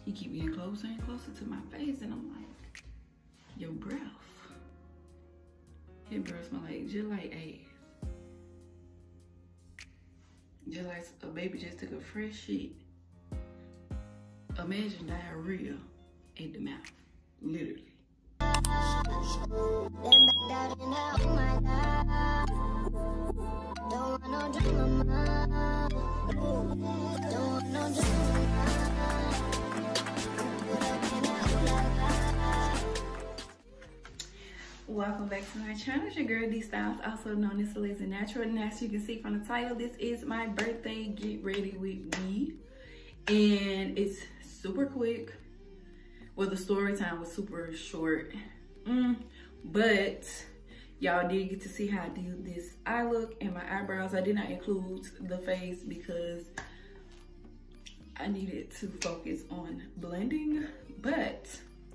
he keep getting closer and closer to my face, and I'm like, your breath. His breath smell like, just like ass. Just like a baby just took a fresh shit. Imagine diarrhea in the mouth, literally. Welcome back to my channel. It's your girl D Styles, also known as Lazy Natural. And as you can see from the title, this is my birthday get ready with me, and it's super quick. Well, the story time was super short, but y'all did get to see how I did this eye look and my eyebrows. I did not include the face because I needed to focus on blending, but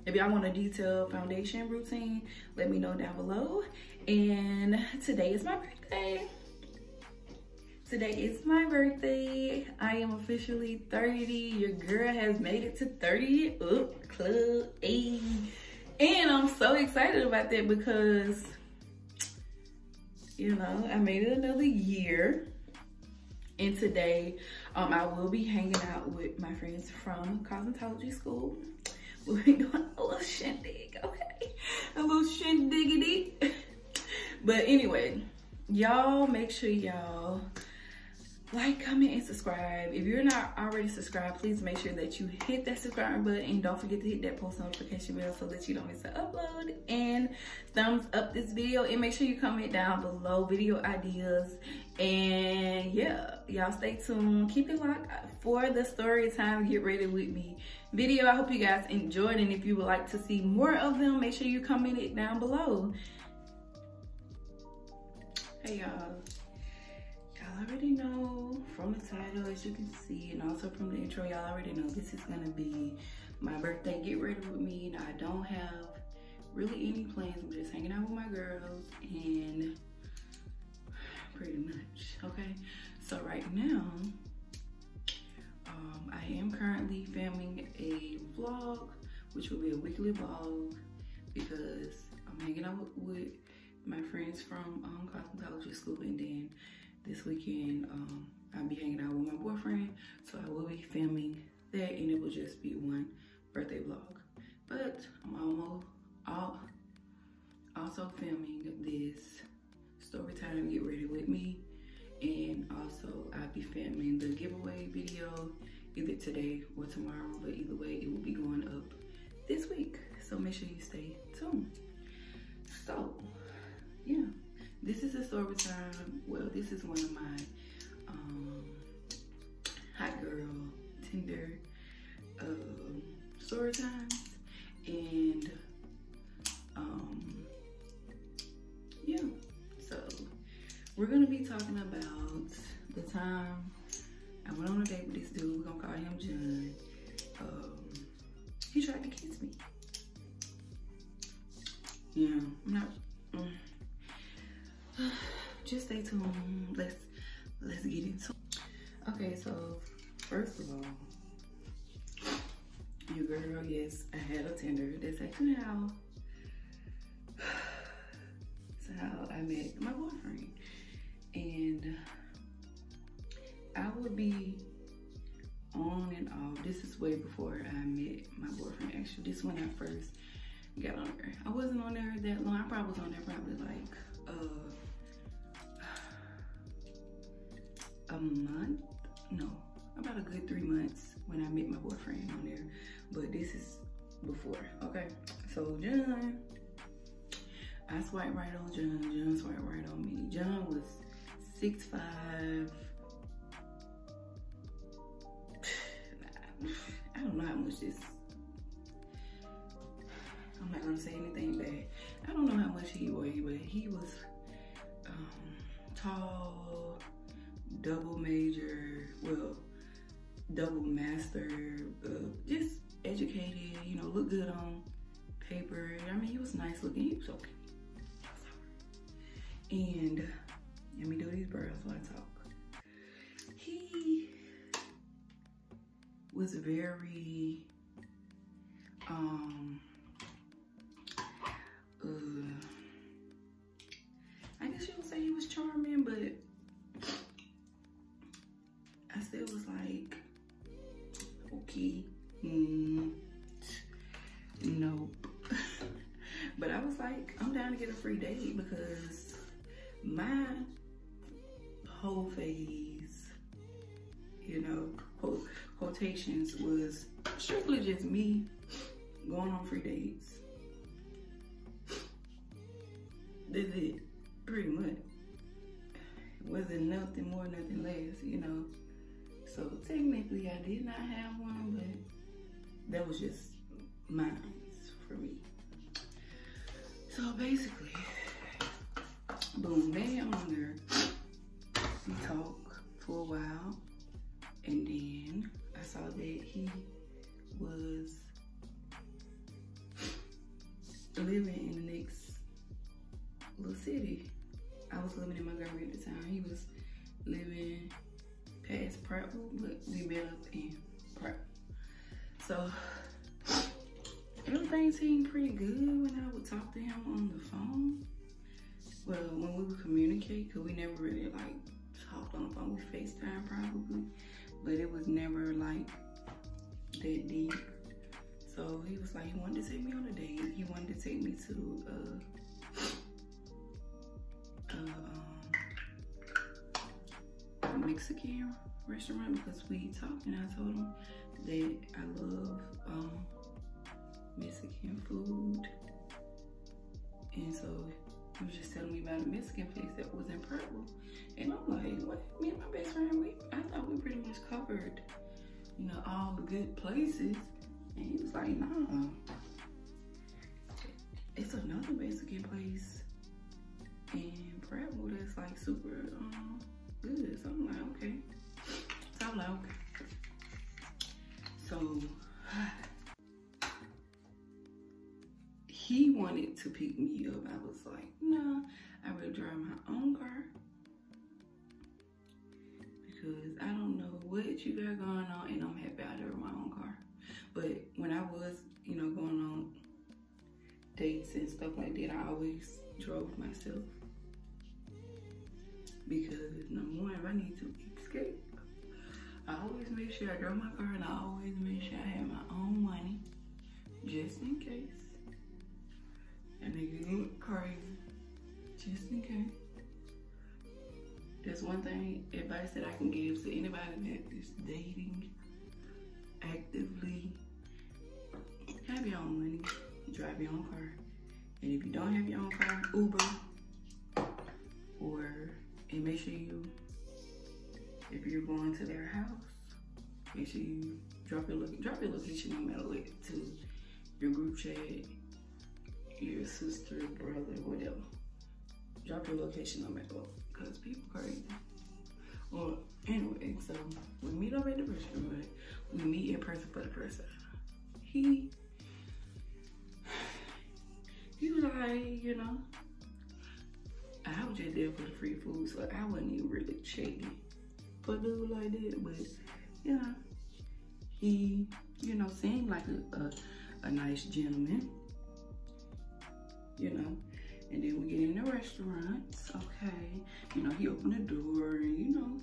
if y'all want a detailed foundation routine, let me know down below. And today is my birthday. Today is my birthday. I am officially 30. Your girl has made it to 30 up club. Ay. And I'm so excited about that because, you know, I made it another year. And today, I will be hanging out with my friends from cosmetology school. We'll be doing a little shindig, okay? A little shindiggity. But anyway, y'all make sure y'all like, comment, and subscribe. If you're not already subscribed, please make sure that you hit that subscribe button, and don't forget to hit that post notification bell so that you don't miss an upload, and thumbs up this video, and make sure you comment down below video ideas. And yeah, y'all stay tuned, keep it locked for the story time get ready with me video. I hope you guys enjoyed, and if you would like to see more of them, make sure you comment it down below. Hey y'all, already know from the title, as you can see, and also from the intro, y'all already know this is gonna be my birthday get ready with me. Now, I don't have really any plans. I'm just hanging out with my girls, and pretty much, okay? So right now, I am currently filming a vlog, which will be a weekly vlog, because I'm hanging out with my friends from cosmetology school, and then this weekend, I'll be hanging out with my boyfriend, so I will be filming that, and it will just be one birthday vlog. But I'm also filming this story time get ready with me, and also I'll be filming the giveaway video either today or tomorrow, but either way, it will be going up this week. So make sure you stay tuned. So, yeah. This is a story time. Well, this is one of my hot girl Tinder story times, and yeah. So we're gonna be talking about the time I went on a date with this dude. We're gonna call him John. He tried to kiss me. Yeah, I'm not. Just stay tuned. Let's get into it. Okay, so first of all, your girl, yes, I had a Tinder. That's actually how I met my boyfriend. And I would be on and off. This is way before I met my boyfriend. Actually, this is when I first got on there. I wasn't on there that long. I probably was on there probably like a month, no, about a good 3 months when I met my boyfriend on there. But this is before, okay? So John, I swiped right on John. John swiped right on me. John was 6'5". I don't know how much this, I'm not gonna say anything bad. I don't know how much he weighed, but he was tall, double major, well, double master, just educated, you know, looked good on paper. I mean, he was nice looking. He was okay. And let me do these brows while I talk. He was very I guess you would say he was charming, but I still was like, okay, nope. But I was like, I'm down to get a free date because my whole phase, you know, quotations, was strictly just me going on free dates. That's it, pretty much. It wasn't nothing more, nothing less, you know. So technically I did not have one, but that was just mine for me. So basically, boom, they on there. We talked for a while, and then I saw that he was living in the next little city. I was living in Montgomery at the time. He was living past Prattville, but we met up in Prattville. So everything seemed pretty good when I would talk to him on the phone. Well, when we would communicate, because we never really like talked on the phone. We FaceTime probably, but it was never like that deep. So he was like, he wanted to take me on a date. He wanted to take me to a Mexican restaurant because we talked, and I told him that I love Mexican food. And so he was just telling me about a Mexican place that was in Prattville. And I'm like, what? Me and my best friend, I thought we pretty much covered, you know, all the good places. And he was like, nah, it's another Mexican place in Prattville that's like super good. So I'm like, okay. So I'm like, okay. So he wanted to pick me up. I was like, no, I would drive my own car because I don't know what you got going on, and I'm happy I drive my own car. But when I was, you know, going on dates and stuff like that, I always drove myself because number one, if I need to escape, I always make sure I drove my car, and I always make sure I have my own money just in case. And nigga look crazy, just in case. That's one thing, advice that I can give to anybody that is dating actively. Have your own money, drive your own car. And if you don't have your own car, Uber, and make sure you, if you're going to their house, make sure you drop your location no matter what to your group chat, your sister, brother, whatever. Drop your location no matter what, because people crazy. Well, anyway, so we meet up at the restaurant. We meet in person for the first time. He was like, you know, I was just there for the free food, so I wasn't even really checking for a dude like that. But, you know, he, you know, seemed like a nice gentleman, you know. And then we get in the restaurants, okay. You know, he opened the door, and you know,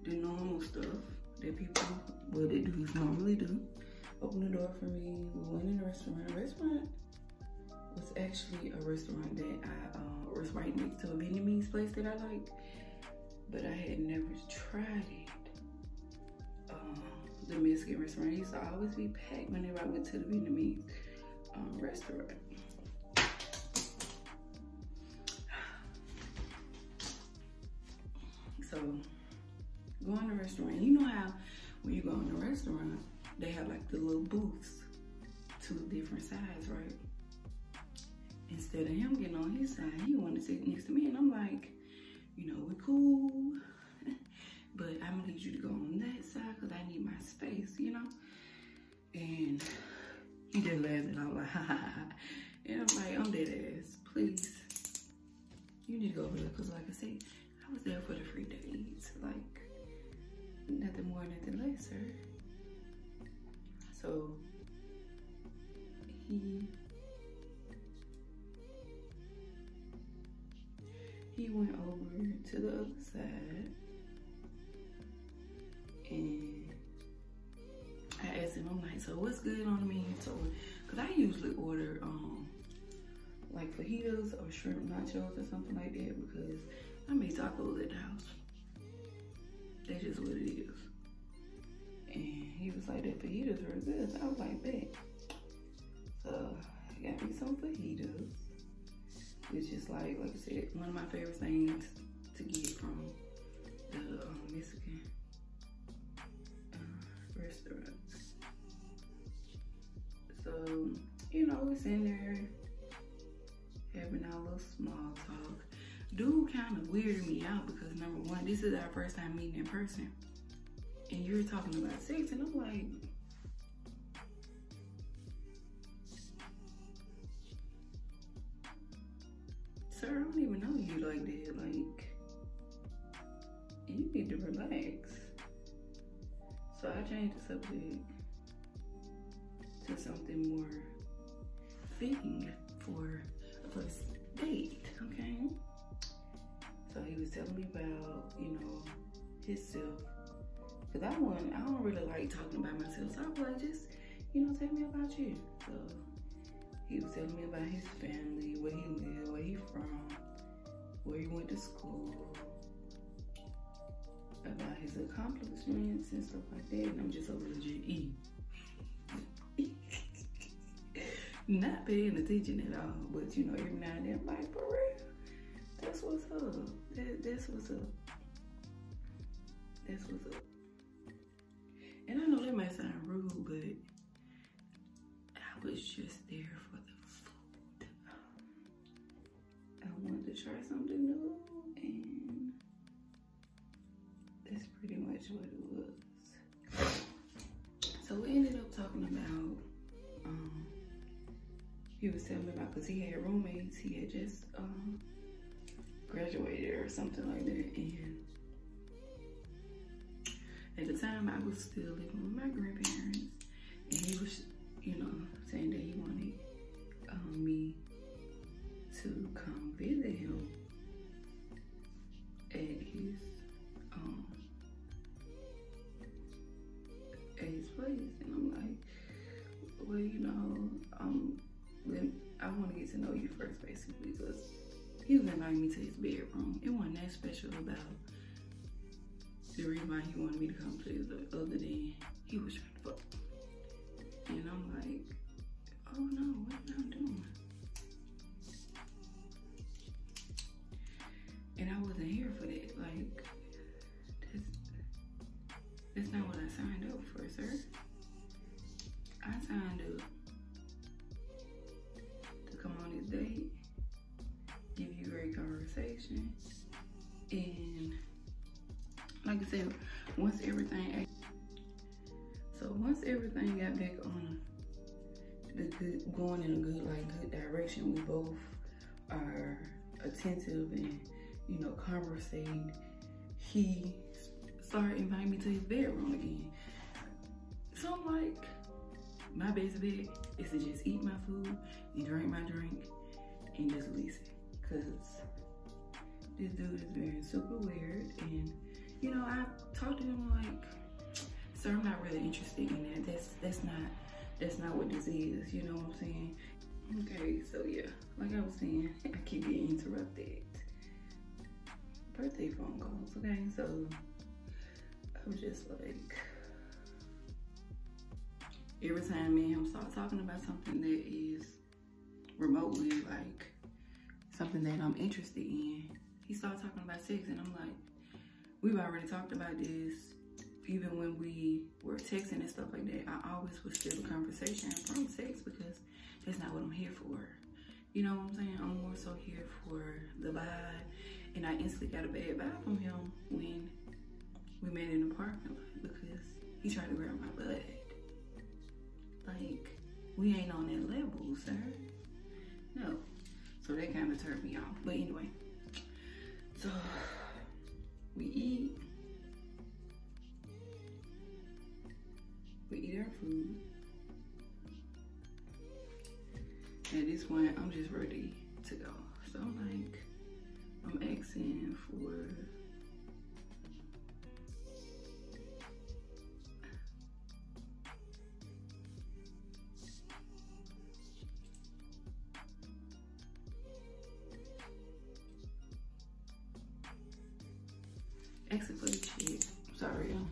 the normal stuff that people, well, that dudes normally do. Opened the door for me, we went in the restaurant. The restaurant was actually a restaurant that I was right next to a Vietnamese place that I like, but I had never tried it. The Mexican restaurant used to always be packed whenever I went to the Vietnamese restaurant. So, going to a restaurant, you know how when you go in a restaurant, they have like the little booths, 2 different sides, right? Instead of him getting on his side, he wanted to sit next to me, and I'm like, you know, we're cool, but I'm gonna need you to go on that side because I need my space, you know? And he just laughed, and I was like, ha ha ha. And I'm like, I'm dead ass, please. You need to go over there, because like I said, I was there for the free dates, like nothing more, nothing less, sir. So went over to the other side and I asked him, I'm like, so what's good on the menu? So, cause I usually order like fajitas or shrimp nachos or something like that because I make tacos at the house. That's just what it is. And he was like, that fajitas were good. So I was like, bet. So I got me some fajitas, which is like I said, one of my favorite things to get from the Mexican restaurant. So, you know, it's in there having our little small talk. Dude kind of weirded me out because number one, this is our first time meeting in person. And you're talking about sex and I'm like, sir, I don't even know you like that. Like, you need to relax. So I changed the subject to something more fitting for a first date, okay? So he was telling me about, you know, himself. Cause I don't really like talking about myself. So I was like, just, you know, tell me about you. So he was telling me about his family, where he lived, where he from, where he went to school, about his accomplishments and stuff like that. And I'm just over legit eating. Not paying attention at all, but you know, every now and then I'm like, for real, that's what's up. That's what's up. That's what's up. And I know that might sound rude, but I was just there for the food. I wanted to try something new, and that's pretty much what it was. So we ended up talking about, he was telling me about, because he had roommates, he had just graduated or something like that, and at the time I was still living with my grandparents, and he was, you know, saying that he wanted me to come visit him at his place, and I'm like, well, you know, I want to get to know you first, basically, because he was inviting me to his bedroom. It wasn't that special about the reason why he wanted me to come to his, other than he was trying to fuck. And I'm like, oh no, what am I doing? And I wasn't here for that. Like, that's not what I signed up for, sir. I signed up to come on this date, give you great conversation, and like I said, once everything got back on the good, going in a good direction, we both are attentive and, you know, conversating. He started inviting me to his bedroom again. So I'm like, my best bet is to just eat my food and drink my drink and just listen, cause this dude is being super weird. And you know, I talked to him like, sir, I'm not really interested in that. That's not what this is, you know what I'm saying? Okay, so yeah, like I was saying, I keep getting interrupted. Birthday phone calls, okay? So I was just like, every time me and him start talking about something that is remotely like something that I'm interested in, he started talking about sex, and I'm like, we've already talked about this. Even when we were texting and stuff like that, I always would steer the conversation from sex because that's not what I'm here for. You know what I'm saying? I'm more so here for the vibe. And I instantly got a bad vibe from him when we met in the parking lot because he tried to grab my butt. Like, we ain't on that level, sir. No. So that kind of turned me off. But anyway, so we eat. We eat our food. At this point, I'm just ready to go. So I'm like, I'm asking for asking for the check. Sorry, y'all.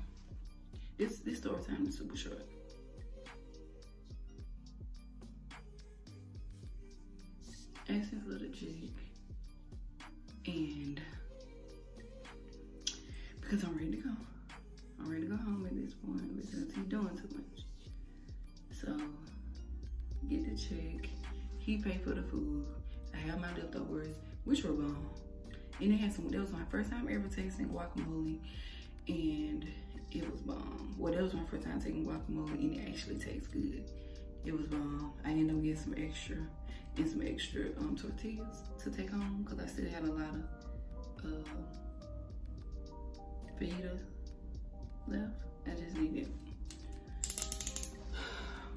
This story time is super short. Asking for the check, and because I'm ready to go. I'm ready to go home at this point because he's doing too much. So get the check. He paid for the food. I have my leftovers, which were bomb. And they had some. That was my first time ever tasting guacamole, and it was bomb. Well, that was my first time taking guacamole, and it actually tastes good. It was bomb. I ended up getting some extra tortillas to take home because I still had a lot of fajita left. I just needed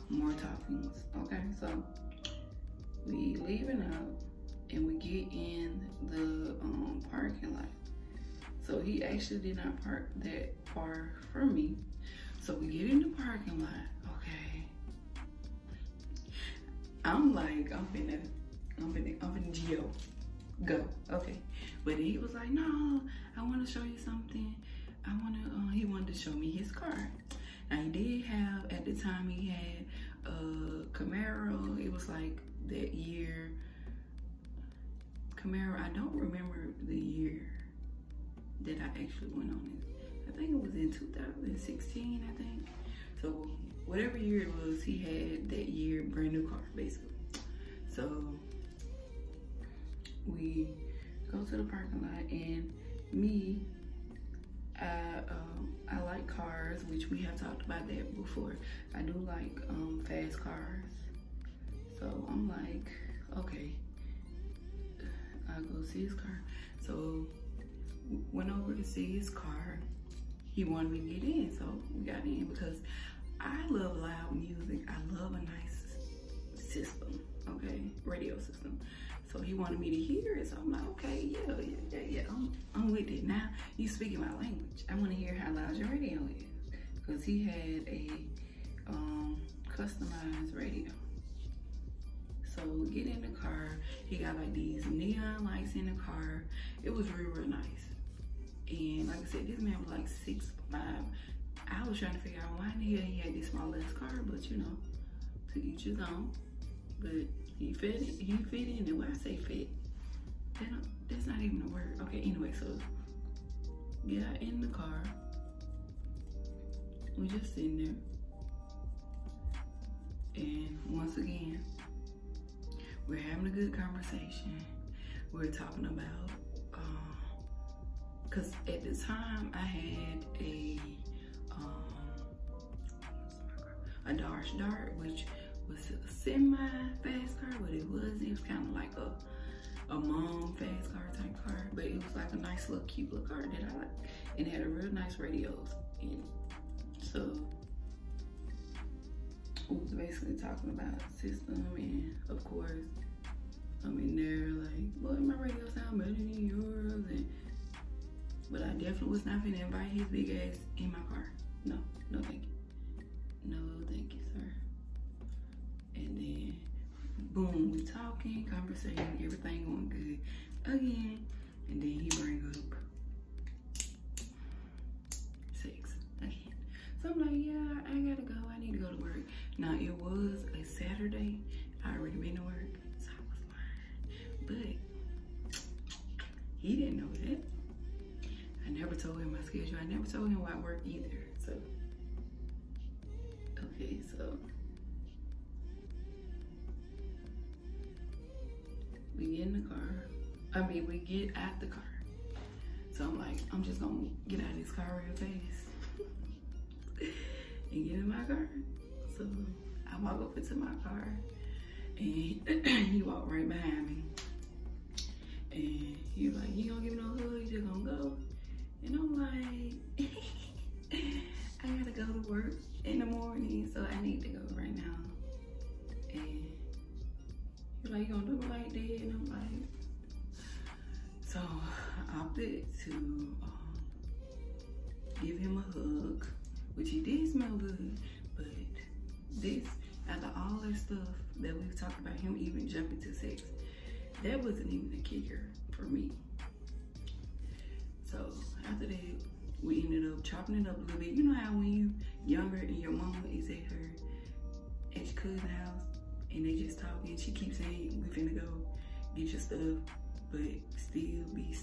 more toppings. Okay, so we leaving out and we get in the parking lot. So he actually did not park that far from me. So we get in the parking lot. Okay, I'm like, I'm finna go. Okay, but he was like, no, I want to show you something. He wanted to show me his car. Now he did have, at the time he had a Camaro. It was like that year Camaro. I don't remember the year that I actually went on it. I think it was in 2016, I think. So whatever year it was, he had that year brand new car, basically. So we go to the parking lot, and me, I like cars, which we have talked about that before. I do like fast cars. So I'm like, okay, I'll go see his car. So went over to see his car. He wanted me to get in, so we got in because I love loud music. I love a nice system, okay, radio system. So he wanted me to hear it, so I'm like, okay, yeah, I'm with it. Now you speaking my language. I want to hear how loud your radio is, because he had a customized radio. So we get in the car. He got like these neon lights in the car. It was real nice. And like I said, this man was like 6'5". I was trying to figure out why in the hell he had this small ass car, but you know, to each his own. But he fit in, and when I say fit, that's not even a word. Okay, anyway, so get in the car. We just sitting there. And once again, we're having a good conversation. We're talking about, cause at the time I had a Dodge Dart, which was a semi-fast car, but it was kind of like a mom fast car type car, but it was like a nice little cute little car that I liked, and it had a real nice radios in it. So we was basically talking about system, and of course I'm in there like, boy, my radio sound better than yours, but I definitely was not finna invite his big ass in my car. No thank you. No thank you, sir. And then boom, we talking, conversating, everything going good again, and then he bring up sex again. So I'm like, yeah, I gotta go, I need to go to work. Now it was a Saturday, I already been to work, so I was lying, but he didn't know that. I never told him my schedule. I never told him where I work either. So okay, so we get in the car. We get out the car. So I'm like, I'm just gonna get out of this car real fast and get in my car. So I walk up into my car, and he walked right behind me. And he was like, you gonna give me no hug? You just gonna go? And I'm like, I gotta go to work in the morning, so I need to go right now. And he's like, you gonna do it like that? And I'm like, So I opted to give him a hug, which he did smell good, but this, after all that stuff that we've talked about, him even jumping to sex, that wasn't even a kicker for me. So after that, we ended up chopping it up a little bit. You know how when you younger and your mama is at your cousin's house and they just talking, she keeps saying, we finna go get your stuff, but still be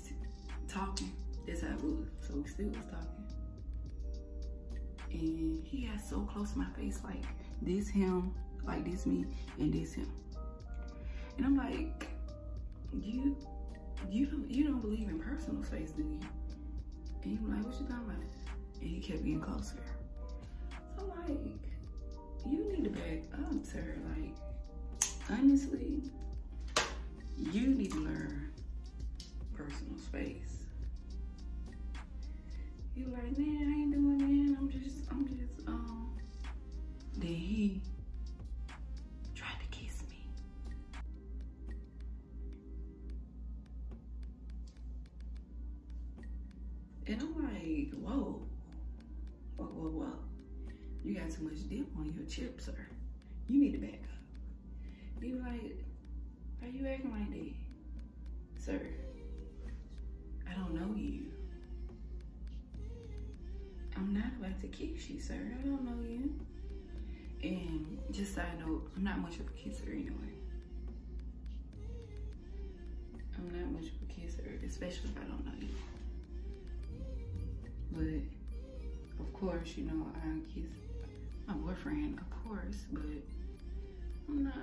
talking. That's how it was. So we still was talking. And he got so close to my face, like this him, like this me, and this him. And I'm like, you don't believe in personal space, do you? And he was like, what you talking about? And he kept getting closer. So I'm like, you need to back up, sir. Like, honestly, you need to learn personal space. He was like, man, I ain't doing that. I'm just, then he tried to kiss me. And I'm like, whoa. You got too much dip on your chip, sir. You need to back up. He was like, why you acting like that? Sir, I don't know you. I'm not about to kiss you, sir. I don't know you. And just side note, I'm not much of a kisser anyway. I'm not much of a kisser, especially if I don't know you. But of course, you know, I kiss my boyfriend, of course, but I'm not.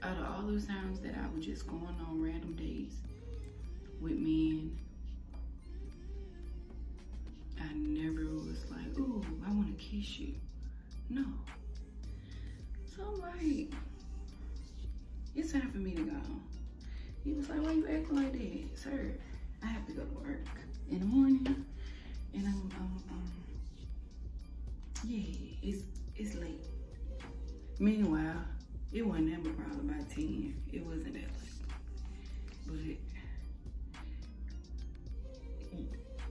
Out of all those times that I was just going on random dates with men, I never was like, ooh, I want to kiss you. No. So I'm like, it's time for me to go. He was like, why you acting like that? Sir, I have to go to work in the morning, and yeah, it's late. Meanwhile, it wasn't that, but probably about 10. It wasn't that late.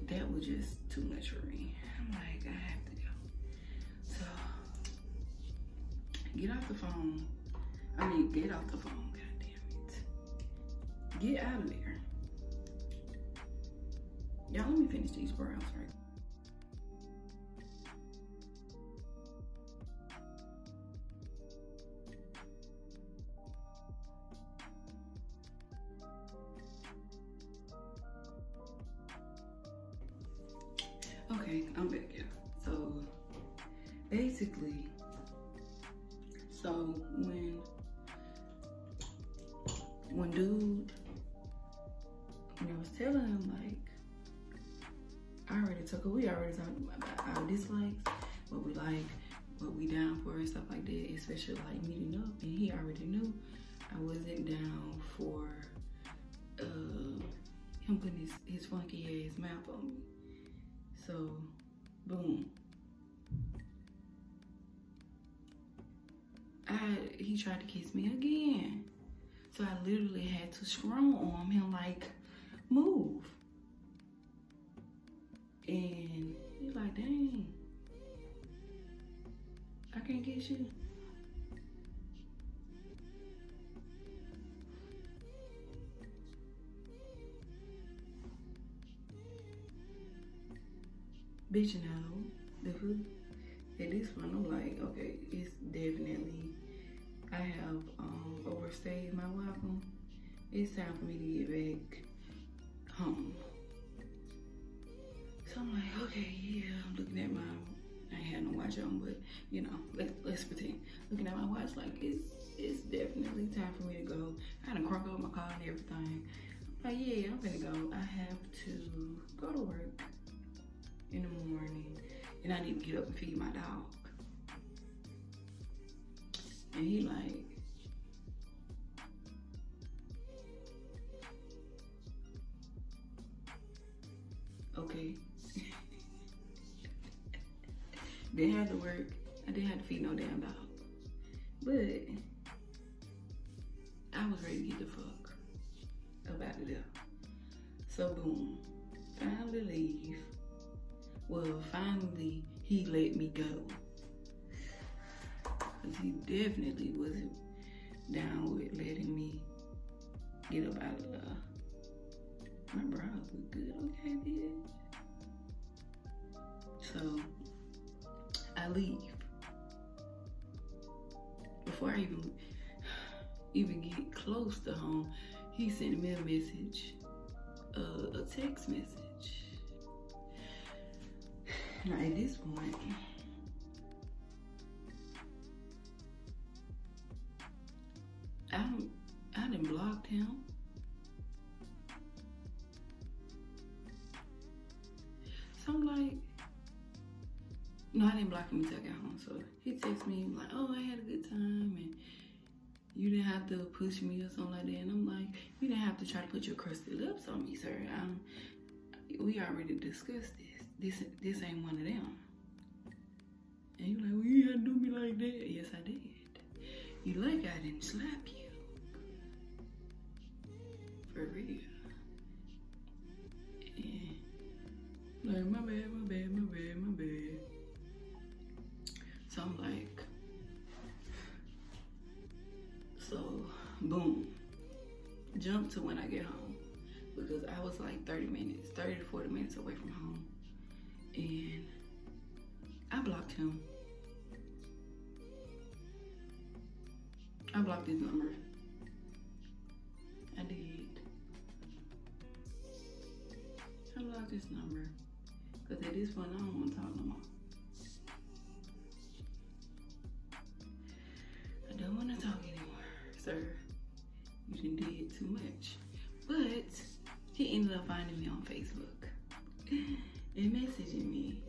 But that was just too much for me. I'm like, I have to go. So, get off the phone. Get off the phone, god damn it. Get out of there. Y'all, let me finish these browns right. Okay, I'm back, yeah. So basically, when dude, when I was telling him, like, we already talked about our dislikes, what we like, what we down for, and stuff like that, especially like meeting up, and he already knew I wasn't down for him putting his funky ass mouth on me. So, boom. He tried to kiss me again. So I literally had to strong arm him like, move. And he's like, dang, I can't get you. Bitch, no. At this point, I'm like, okay, it's definitely, I have overstayed my welcome. It's time for me to get back home. So I'm like, okay, yeah, I'm looking at I ain't had no watch on, but you know, let's pretend. Looking at my watch, like it's definitely time for me to go. I had to crunk up my car and everything. I'm like, yeah, I'm gonna go. I have to go to work in the morning, and I need to get up and feed my dog. And he like, okay. Didn't have to work. I didn't have to feed no damn dog. But I was ready to get the fuck about out of there. So boom, finally leave. Well, finally he let me go. Cause he definitely wasn't down with letting me get up out of there. My brows look good, okay, bitch. So I leave. Before I even get close to home, he sent me a message, a text message. Now at this point, I done blocked him. So I'm like, no, I didn't block him until I got home. So he texted me like, oh, I had a good time and you didn't have to push me or something like that. And I'm like, you didn't have to try to put your crusty lips on me, sir. We already discussed this. This ain't one of them. And you like, well, you had to do me like that. Yes, I did. You like I didn't slap you. For real. And like, my bad. So I'm like, so boom, jump to when I get home, because I was like 30 to 40 minutes away from home, and I blocked him. I blocked his number. I did. I blocked his number, because at this point I don't want to talk no more. I don't want to talk anymore, sir. You done did too much. But he ended up finding me on Facebook and messaging me.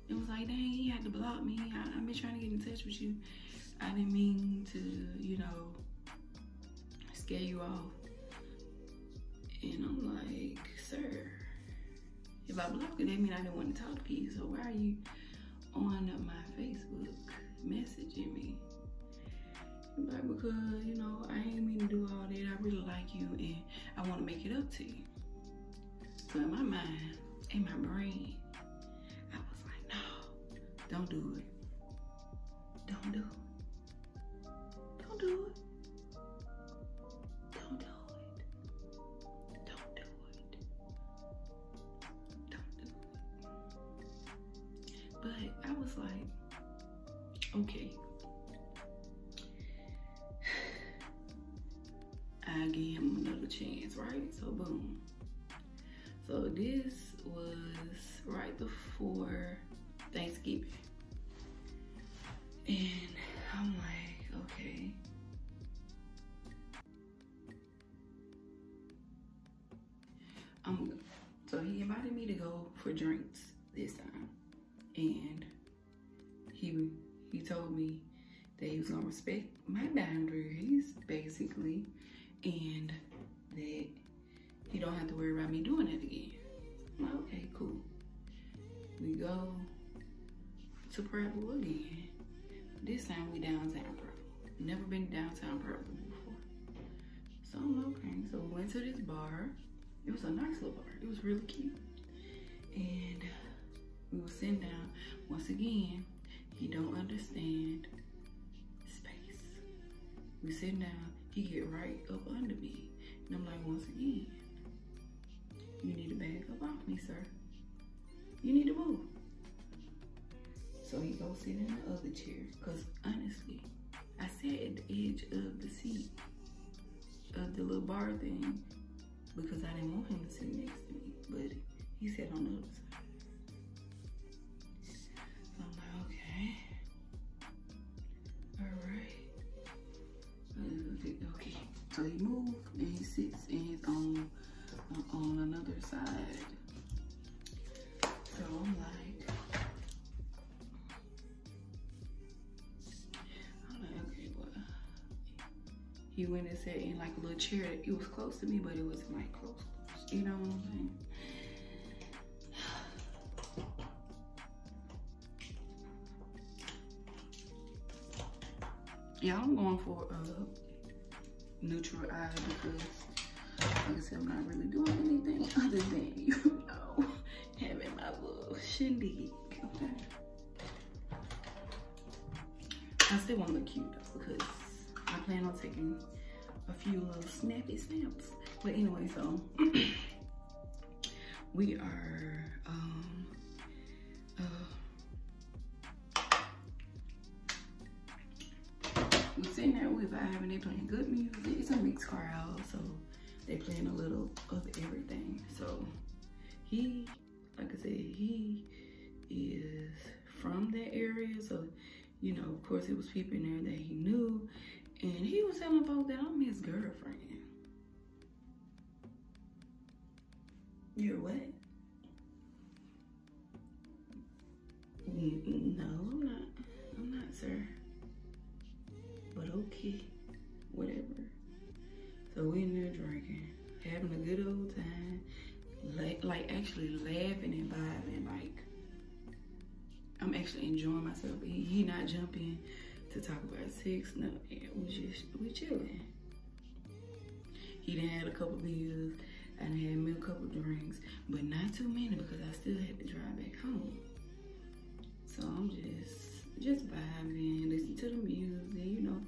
It was like, dang, he had to block me. I've been trying to get in touch with you. I didn't mean to, you know, scare you off. And I'm like, sir, if I blocked you, that means I didn't want to talk to you. So why are you on my Facebook messaging me? Like, because, you know, I ain't mean to do all that. I really like you and I want to make it up to you. So in my mind, in my brain, I was like, no, don't do it. Don't do it. Don't do it. Don't do it. Don't do it. Don't do it. But I was like, okay. I gave him another chance, right? So boom. So this was right before Thanksgiving. And I'm like, okay. So he invited me to go for drinks this time. And he told me that he was gonna respect my boundaries, basically, and that he don't have to worry about me doing it again. I'm like, okay, cool. We go to Purple again. This time we downtown Purple. Never been downtown Purple before. So I'm like, okay. So we went to this bar. It was a nice little bar. It was really cute. And we were sitting down. Once again, he don't understand space. We sitting down. He get right up under me. And I'm like, once again, you need to back up off me, sir. You need to move. So he goes sit in the other chair. Because honestly, I sat at the edge of the seat of the little bar thing because I didn't want him to sit next to me. But he sat on the other side. So I'm like, okay. All right. Okay. So he moved and he sits and he's on another side. So I'm like, okay, well, he went and sat in like a little chair. It was close to me, but it wasn't like close. You know what I'm saying? Yeah, I'm going for a neutral eye because Like I said, I'm not really doing anything other than, you know, having my little shindig, okay? I still want to look cute though, because I plan on taking a few little snappy snaps. But anyway, so we are we sitting there, we vibing, they playing good music. It's a mixed crowd, so they playing a little of everything. So he, like I said, he is from that area, so you know, of course, it was people in there that he knew, and he was telling folks that I'm his girlfriend. You're what? No, I'm not. I'm not, sir. But okay, whatever. So we in there drinking, having a good old time, like actually laughing and vibing. Like I'm actually enjoying myself. He not jumping to talk about sex. No, we chilling. He done had a couple beers. I done had me a couple drinks, but not too many because I still had to drive back home. So I'm just vibing, listening to the music, you know,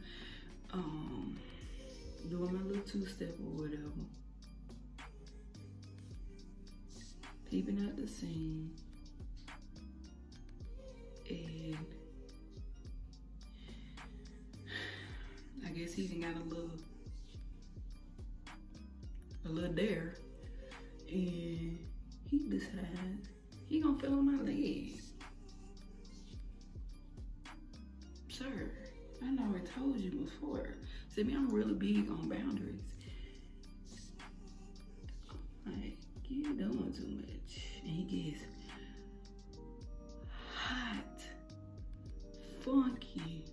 doing my little two-step or whatever. Peeping out the scene. And I guess he done got a little dare, and he decides he gonna feel on my leg. Sir, I know I told you before. See me, I'm really big on boundaries. Like, you're doing too much. And he gets hot, funky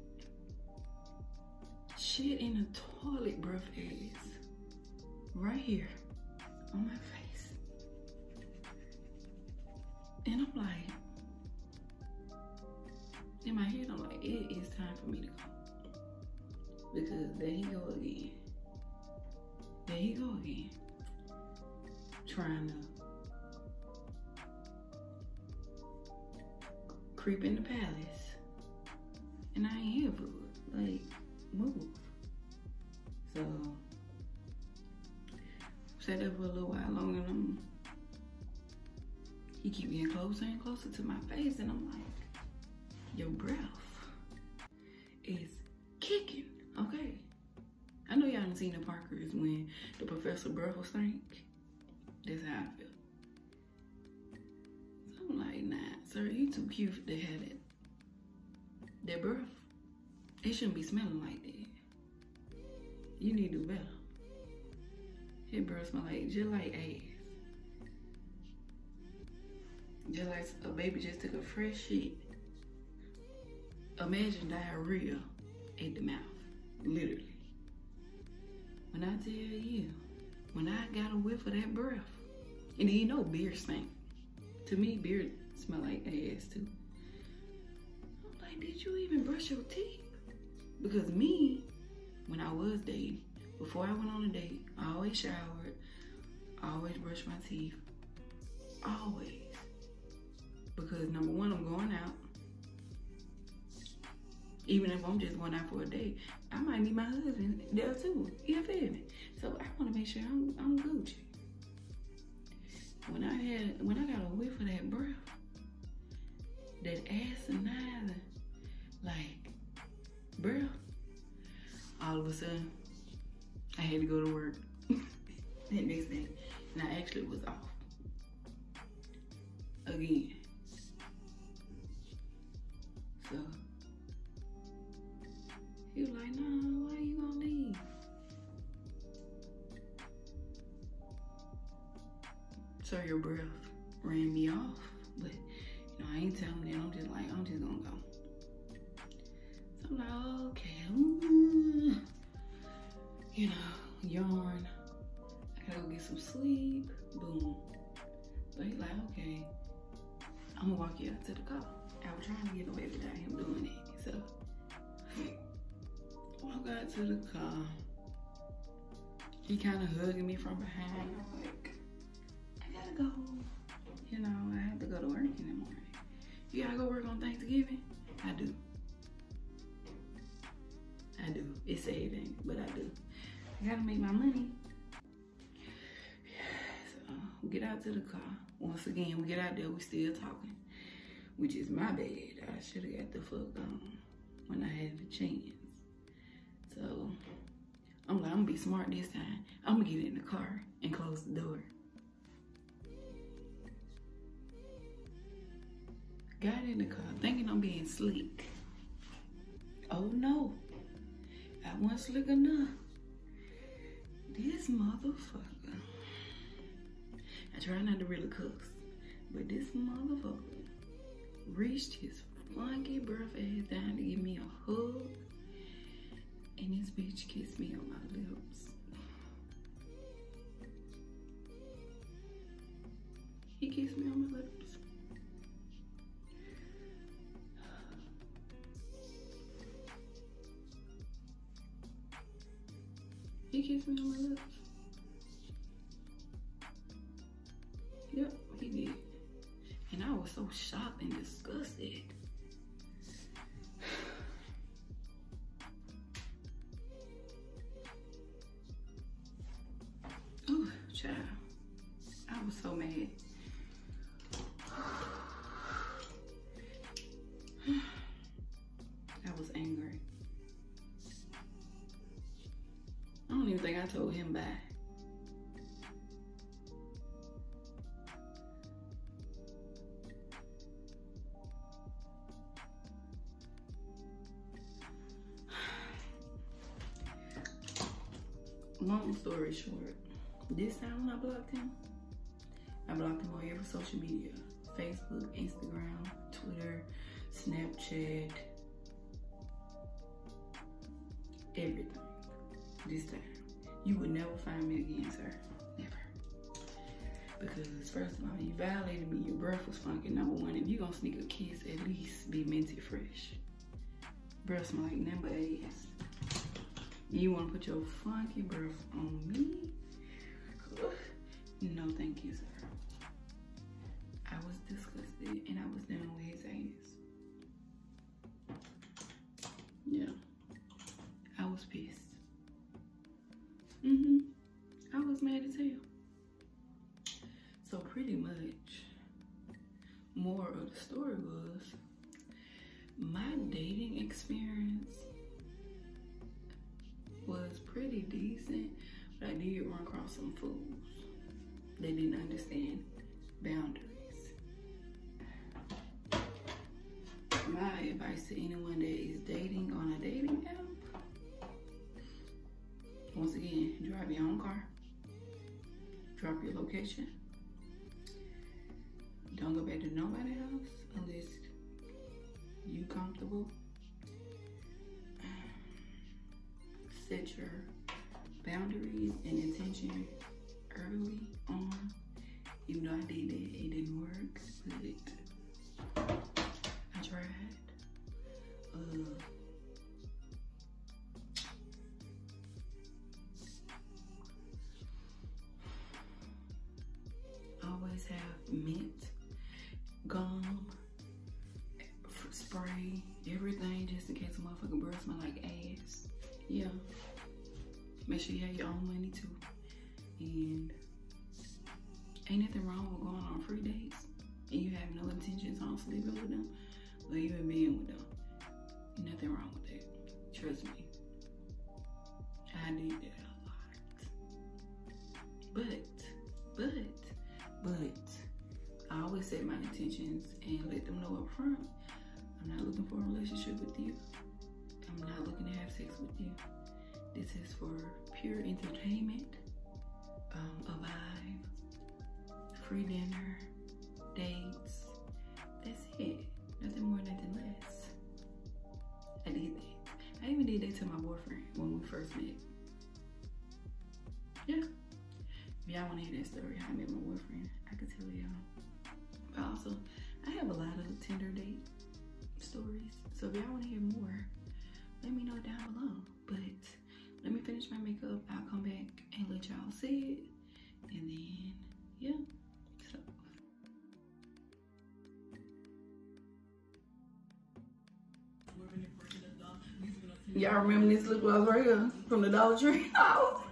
shit in the toilet breath ass. Right here on my face. And I'm like, in my head, I'm like, it is time for me to go. Because there he go again. There he go again. Trying to creep in the palace. And I ain't here for it. Like, move. So, sat there for a little while longer than he keep getting closer and closer to my face, and I'm like, your breath is kicking, okay? I know y'all done seen the Parkers when the professor breath will stink. That's how I feel. So I'm like, nah, sir, you too cute to have it. That breath, it shouldn't be smelling like that. You need to do better. His breath smell like, just like ass. Just like a baby just took a fresh shit. Imagine diarrhea in the mouth, literally. When I tell you, when I got a whiff of that breath, and you know beer stink. To me, beer smell like ass too. I'm like, did you even brush your teeth? Because me, when I was dating, before I went on a date, I always showered, I always brushed my teeth, always. Because number one, I'm going out. Even if I'm just going out for a date, I might meet my husband there too. You feel me? So I want to make sure I'm Gucci. When I got a whiff of that breath, that asinine, like breath, all of a sudden I had to go to work that next day, and I actually was off again. So he was like, "No, why you gonna leave?" So your breath ran me off, but you know I ain't telling it. I'm just gonna go. So I'm like, okay, you know, yarn. I gotta go get some sleep. Boom. But he's like, okay, I'm gonna walk you out to the car. I was trying to get away without him doing it, so walk out to the car. He kind of hugging me from behind. I'm like, I gotta go. You know, I have to go to work in the morning. You gotta go work on Thanksgiving? I do. I do. It's sad, ain't it? But I do. I gotta make my money. So we get out to the car. Once again, we get out there, we still talking. Which is my bad. I should have got the fuck on when I had the chance. So I'm like, I'm gonna be smart this time. I'm gonna get in the car and close the door. Got in the car thinking I'm being slick. Oh no, I wasn't slick enough. This motherfucker. I try not to really cuss, but this motherfucker reached his funky breath ass down to give me a hug, and this bitch kissed me on my lips. He kissed me on my lips. He kissed me on my lips. Yep, he did. And I was so shocked and disgusted. Ooh, child. I was so mad. I was angry. I don't even think I told him bye. Long story short, this time when I blocked him on every social media. Facebook, Instagram, Twitter, Snapchat, everything. This time. You would never find me again, sir. Never. Because first of all, you violated me, your breath was funky. Number one, if you gonna sneak a kiss, at least be minty fresh. Breath smell like number ass. You wanna put your funky breath on me? No, thank you, sir. I was disgusted and I was done with his ass. Yeah. I was pissed. I was mad as hell. So pretty much, more of the story was my dating experience was pretty decent, but I did run across some fools. They didn't understand boundaries. My advice to anyone that is dating on a dating app, once again, drive your own car, drop your location, don't go back to nobody's house unless you comfortable. Set your boundaries and intention early on. Even though I did that, it didn't work, but I tried. Always have mint, gum, spray, everything just in case a motherfucking breath smell like ass. Yeah. Make sure you have your own money too. And ain't nothing wrong with going on free dates and you have no intentions on sleeping with them or even being with them. Nothing wrong with that. Trust me. I did that a lot. But I always set my intentions and let them know up front. I'm not looking for a relationship with you. I'm not looking to have sex with you. This is for pure entertainment, a vibe, free dinner, dates. That's it. Nothing more, nothing less. I did that. I even did that to my boyfriend when we first met. Yeah. If y'all want to hear that story, how I met my boyfriend, I could tell y'all. But also, I have a lot of Tinder date stories. So if y'all want to hear more, let me know down below. But let me finish my makeup. I'll come back and let y'all see it. And then, yeah. So. Y'all remember this lip gloss right here from the Dollar Tree? Oh.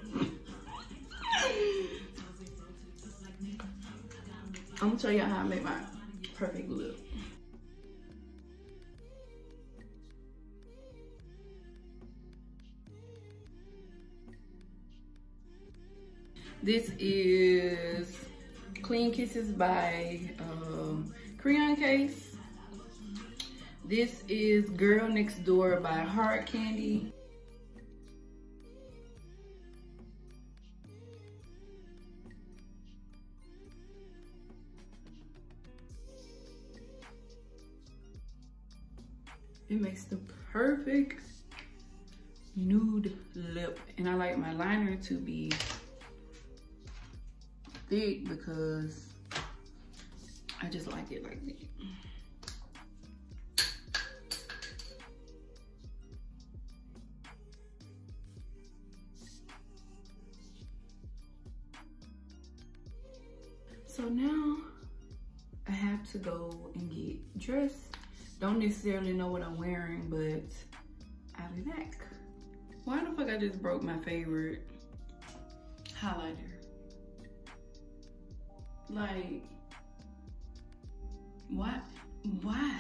I'm gonna show y'all how I make my perfect lip. This is Clean Kisses by Grwm Case. This is Girl Next Door by Hard Candy. It makes the perfect nude lip. And I like my liner to be thick because I just like it like that. So now I have to go and get dressed. Don't necessarily know what I'm wearing, but I'll be back. Why the fuck I just broke my favorite highlighter? Like, what? Why?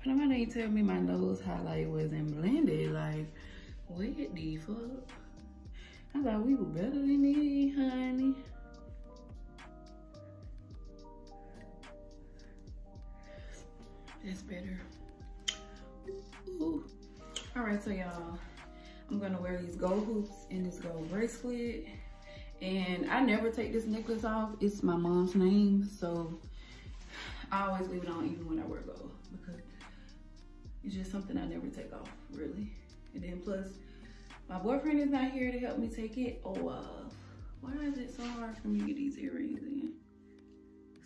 Why nobody tell me my nose highlight wasn't blended? Like, what the fuck? I thought we were better than this, honey. That's better. Ooh. All right, so y'all, I'm gonna wear these gold hoops and this gold bracelet. And I never take this necklace off. It's my mom's name, so I always leave it on even when I wear gold because it's just something I never take off, really. And then plus, my boyfriend is not here to help me take it off. Why is it so hard for me to get these earrings in?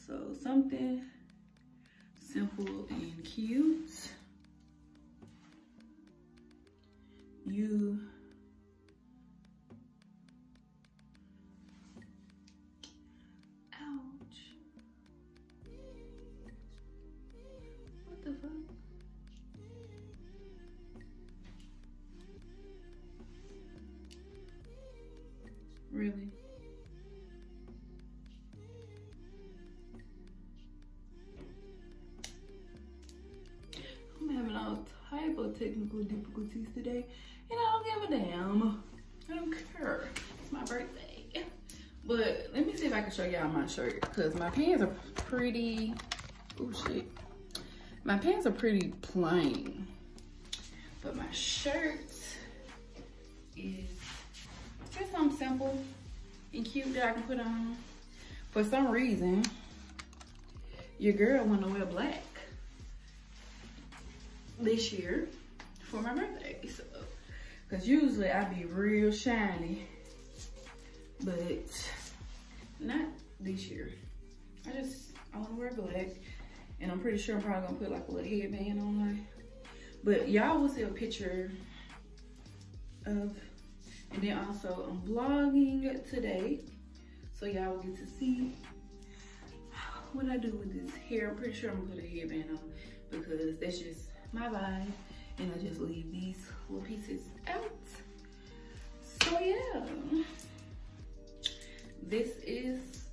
So something simple and cute. Ouch. What the fuck? Really? I'm having all type of technical difficulties today, and I don't give a damn. I don't care. It's my birthday. But let me see if I can show y'all my shirt, because my pants are pretty, oh shit. My pants are pretty plain, but my shirt is just something simple and cute that I can put on. For some reason, your girl wanna wear black this year for my birthday. So, cause usually I be real shiny, but not this year. I wanna wear black, and I'm pretty sure I'm probably gonna put like a little headband on her. But y'all will see a picture of, and then also I'm vlogging today, so y'all will get to see what I do with this hair. I'm pretty sure I'm gonna put a headband on because that's just my vibe, and I just leave these little pieces out. So yeah, this is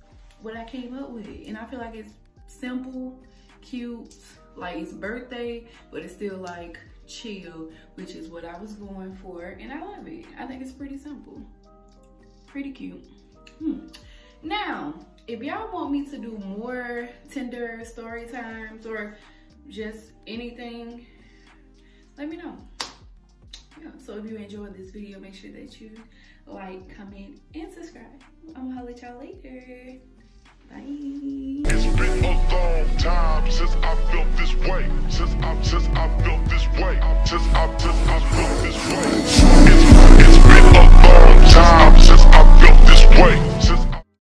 what I came up with, and I feel like it's simple, cute, like it's birthday, but it's still like chill, which is what I was going for, and I love it. I think it's pretty simple, pretty cute. Now, if y'all want me to do more Tinder story times or just anything, let me know. Yeah, so if you enjoyed this video, make sure that you like, comment, and subscribe. I'm gonna holler at y'all later. Bye. It's been a long time since I felt this way. Since I felt this way. Since I felt this way. It's been a long time since I felt this way.